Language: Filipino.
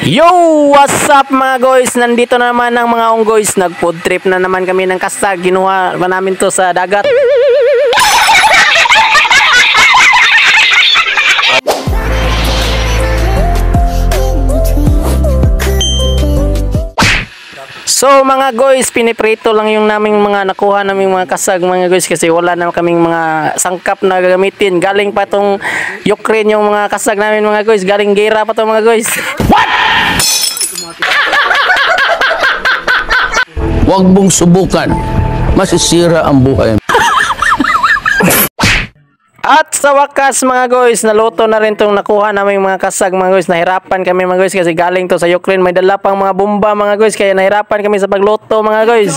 Yo! What's up mga guys? Nandito na naman ang mga onggoys. Nag-food trip na naman kami ng kasag. Ginuha pa namin to sa dagat. So mga guys, piniprito lang yung naming mga nakuha naming mga kasag mga guys kasi wala na kaming mga sangkap na gagamitin. Galing pa tong Ukraine yung mga kasag namin mga guys. Galing gera pa to mga guys. What? Huwag mong subukan. Masisira ang buhay. At sa wakas mga guys, naluto na rin itong nakuha namin mga kasag mga guys. Nahirapan kami mga guys kasi galing to sa Ukraine. May dala pang mga bomba mga guys. Kaya nahirapan kami sa pagluto mga guys.